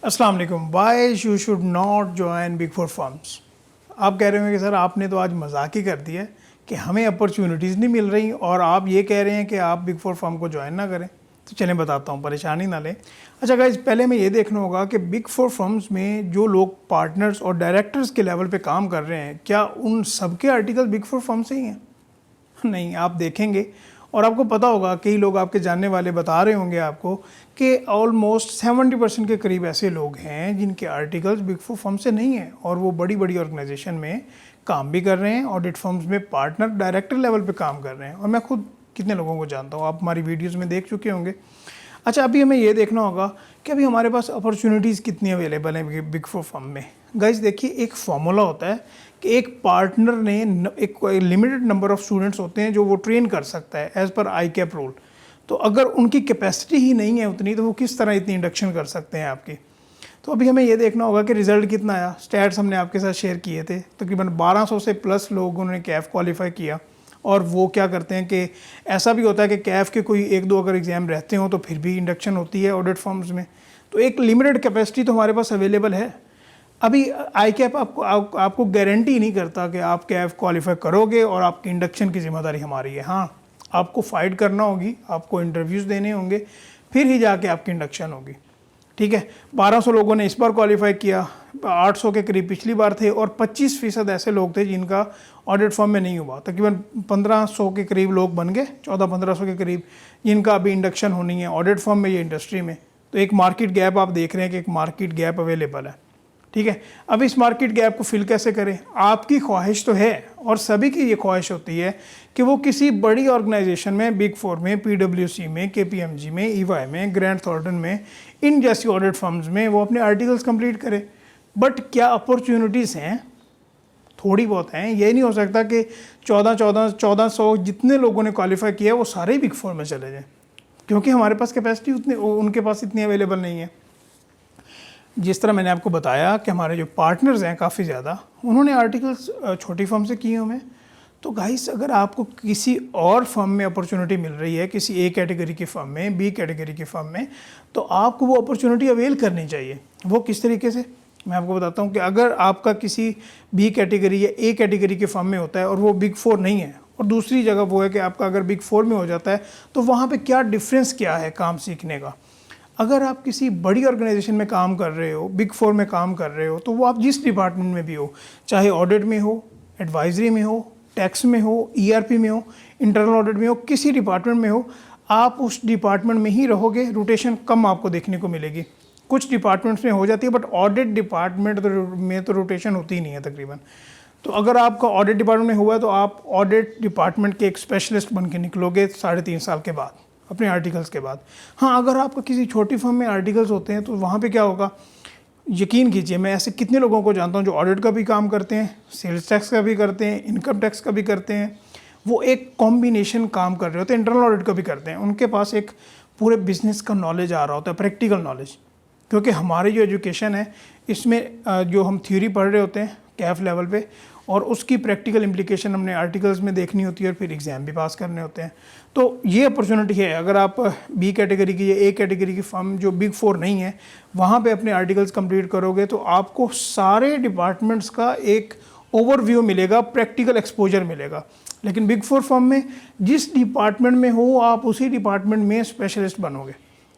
अस्सलाम वालेकुम। Why you should not join big four firms. आप कह रहे होंगे कि सर आपने तो आज मजाक ही कर दिया है कि हमें अपॉर्चुनिटीज़ नहीं मिल रही और आप ये कह रहे हैं कि आप बिग फोर फर्म को ज्वाइन ना करें। तो चलें बताता हूँ, परेशानी ना लें। अच्छा गाइस, पहले हमें ये देखना होगा कि बिग फोर फर्म्स में जो लोग पार्टनर्स और डायरेक्टर्स के लेवल पे काम कर रहे हैं, क्या उन सबके आर्टिकल बिग फोर फर्म से ही हैं? नहीं, आप देखेंगे और आपको पता होगा, कई लोग आपके जानने वाले बता रहे होंगे आपको कि ऑलमोस्ट 70% के करीब ऐसे लोग हैं जिनके आर्टिकल्स बिग फोर फर्म से नहीं हैं और वो बड़ी बड़ी ऑर्गेनाइजेशन में काम भी कर रहे हैं, ऑडिट फर्म्स में पार्टनर डायरेक्टर लेवल पे काम कर रहे हैं। और मैं खुद कितने लोगों को जानता हूँ, आप हमारी वीडियोज़ में देख चुके होंगे। अच्छा, अभी हमें ये देखना होगा कि अभी हमारे पास अपॉर्चुनिटीज़ कितनी अवेलेबल हैं बिग फोर फर्म में। गाइस देखिए, एक फॉर्मूला होता है कि एक पार्टनर ने एक लिमिटेड नंबर ऑफ स्टूडेंट्स होते हैं जो वो ट्रेन कर सकता है एज़ पर आई कैप रूल। तो अगर उनकी कैपेसिटी ही नहीं है उतनी, तो वो किस तरह इतनी इंडक्शन कर सकते हैं आपकी। तो अभी हमें ये देखना होगा कि रिज़ल्ट कितना आया। स्टैट्स हमने आपके साथ शेयर किए थे, तकरीबन 1200 से प्लस लोगों ने कैफ क्वालिफाई किया। और वो क्या करते हैं कि ऐसा भी होता है कि कैफ के कोई एक दो अगर एग्ज़ाम रहते हो तो फिर भी इंडक्शन होती है ऑडिट फर्म्स में। तो एक लिमिटेड कैपेसिटी तो हमारे पास अवेलेबल है। अभी आई कैप आपको गारंटी नहीं करता कि आप कैफ क्वालिफाई करोगे और आपकी इंडक्शन की जिम्मेदारी हमारी है। हाँ, आपको फाइट करना होगी, आपको इंटरव्यूज़ देने होंगे, फिर ही जाके आपकी इंडक्शन होगी। ठीक है, 1200 लोगों ने इस बार क्वालिफाई किया, 800 के करीब पिछली बार थे और 25% ऐसे लोग थे जिनका ऑडिट फॉर्म में नहीं हुआ। तकरीबन 1500 के करीब लोग बन गए, 1400-1500 के करीब, जिनका अभी इंडक्शन होनी है ऑडिट फॉर्म में, ये इंडस्ट्री में। तो एक मार्केट गैप आप देख रहे हैं कि एक मार्केट गैप अवेलेबल है। ठीक है, अब इस मार्केट गैप को फिल कैसे करें? आपकी ख्वाहिश तो है और सभी की ये ख्वाहिश होती है कि वो किसी बड़ी ऑर्गेनाइजेशन में, बिग फोर में, पीडब्ल्यूसी में, केपीएमजी में, ईवाई में, ग्रैंड थॉर्ंटन में, इन जैसी ऑडिट फर्म्स में वो अपने आर्टिकल्स कंप्लीट करे। बट क्या अपॉर्चुनिटीज़ हैं? थोड़ी बहुत हैं। ये नहीं हो सकता कि 1400 जितने लोगों ने क्वालिफाई किया वो सारे बिग फोर में चले जाएँ, क्योंकि हमारे पास कैपेसिटी उनके पास इतनी अवेलेबल नहीं है। जिस तरह मैंने आपको बताया कि हमारे जो पार्टनर्स हैं काफ़ी ज़्यादा, उन्होंने आर्टिकल्स छोटी फर्म से किए हुए हैं। तो गाइस, अगर आपको किसी और फर्म में अपॉर्चुनिटी मिल रही है, किसी ए कैटेगरी की फ़र्म में, बी कैटेगरी की फ़र्म में, तो आपको वो अपॉर्चुनिटी अवेल करनी चाहिए। वो किस तरीके से, मैं आपको बताता हूँ कि अगर आपका किसी बी कैटेगरी या ए कैटेगरी के फर्म में होता है और वो बिग फोर नहीं है, और दूसरी जगह वो है कि आपका अगर बिग फोर में हो जाता है, तो वहाँ पे क्या डिफरेंस क्या है काम सीखने का। अगर आप किसी बड़ी ऑर्गेनाइजेशन में काम कर रहे हो, बिग फोर में काम कर रहे हो, तो वो आप जिस डिपार्टमेंट में भी हो, चाहे ऑडिट में हो, एडवाइजरी में हो, टैक्स में हो, ईआरपी में हो, इंटरनल ऑडिट में हो, किसी डिपार्टमेंट में हो, आप उस डिपार्टमेंट में ही रहोगे। रोटेशन कम आपको देखने को मिलेगी। कुछ डिपार्टमेंट्स में हो जाती है, बट ऑडिट डिपार्टमेंट में तो रोटेशन होती ही नहीं है तकरीबन। तो अगर आपका ऑडिट डिपार्टमेंट में हुआ है तो आप ऑडिट डिपार्टमेंट के एक स्पेशलिस्ट बन के निकलोगे 3.5 साल के बाद, अपने आर्टिकल्स के बाद। हाँ, अगर आपका किसी छोटी फर्म में आर्टिकल्स होते हैं तो वहाँ पे क्या होगा, यकीन कीजिए, मैं ऐसे कितने लोगों को जानता हूँ जो ऑडिट का भी काम करते हैं, सेल्स टैक्स का भी करते हैं, इनकम टैक्स का भी करते हैं। वो एक कॉम्बिनेशन काम कर रहे होते हैं, इंटरनल ऑडिट का भी करते हैं। उनके पास एक पूरे बिजनेस का नॉलेज आ रहा होता है, प्रैक्टिकल नॉलेज। क्योंकि हमारी जो एजुकेशन है, इसमें जो हम थ्योरी पढ़ रहे होते हैं कैफ लेवल पे, और उसकी प्रैक्टिकल इम्प्लीकेशन हमने आर्टिकल्स में देखनी होती है और फिर एग्ज़ाम भी पास करने होते हैं। तो ये अपॉर्चुनिटी है, अगर आप बी कैटेगरी की या ए कैटेगरी की फर्म जो बिग फोर नहीं है, वहाँ पे अपने आर्टिकल्स कंप्लीट करोगे तो आपको सारे डिपार्टमेंट्स का एक ओवरव्यू मिलेगा, प्रैक्टिकल एक्सपोजर मिलेगा। लेकिन बिग फोर फर्म में जिस डिपार्टमेंट में हो, आप उसी डिपार्टमेंट में स्पेशलिस्ट बनोगे।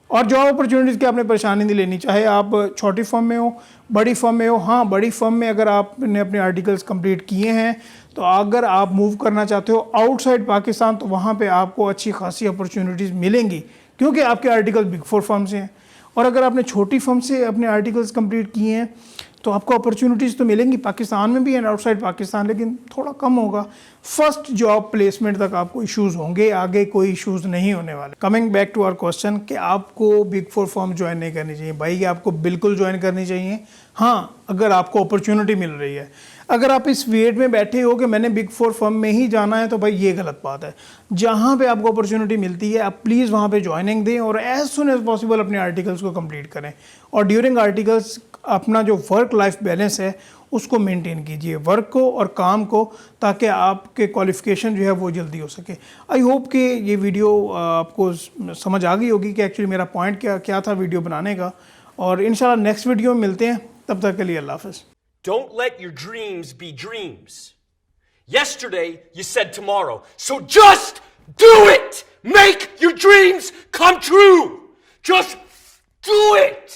और जॉब अपॉर्चुनिटीज़ की आपने परेशानी नहीं लेनी, चाहे आप छोटी फर्म में हो, बड़ी फर्म में हो। हाँ, बड़ी फर्म में अगर आपने अपने आर्टिकल्स कंप्लीट किए हैं, तो अगर आप मूव करना चाहते हो आउटसाइड पाकिस्तान, तो वहाँ पे आपको अच्छी खासी अपॉर्चुनिटीज़ मिलेंगी, क्योंकि आपके आर्टिकल बिग फोर फर्म से हैं। और अगर आपने छोटी फर्म से अपने आर्टिकल्स कंप्लीट किए हैं तो आपको अपॉर्चुनिटीज़ तो मिलेंगी पाकिस्तान में भी एंड आउटसाइड पाकिस्तान, लेकिन थोड़ा कम होगा। फर्स्ट जॉब प्लेसमेंट तक आपको इश्यूज़ होंगे, आगे कोई इश्यूज़ नहीं होने वाले। Coming back to our question कि आपको बिग फोर फर्म ज्वाइन नहीं करनी चाहिए। भाई, आपको बिल्कुल ज्वाइन करनी चाहिए। हाँ, अगर आपको अपॉर्चुनिटी मिल रही है। अगर आप इस वेट में बैठे हो कि मैंने बिग फोर फर्म में ही जाना है, तो भाई ये गलत बात है। जहाँ पे आपको अपॉर्चुनिटी मिलती है, आप प्लीज़ वहाँ पे ज्वाइनिंग दें और एज सुन एज पॉसिबल अपने आर्टिकल्स को कंप्लीट करें। और ड्यूरिंग आर्टिकल्स अपना जो वर्क लाइफ बैलेंस है उसको मेंटेन कीजिए, वर्क को और काम को, ताकि आपके क्वालिफिकेशन जो है वो जल्दी हो सके। आई होप कि ये वीडियो आपको समझ आ गई होगी कि एक्चुअली मेरा पॉइंट क्या था वीडियो बनाने का। और इंशाल्लाह नेक्स्ट वीडियो में मिलते हैं, तब तक के लिए अल्लाह हाफ़िज़। Don't let your dreams be dreams. Yesterday, you said tomorrow. So just do it! Make your dreams come true! Just do it!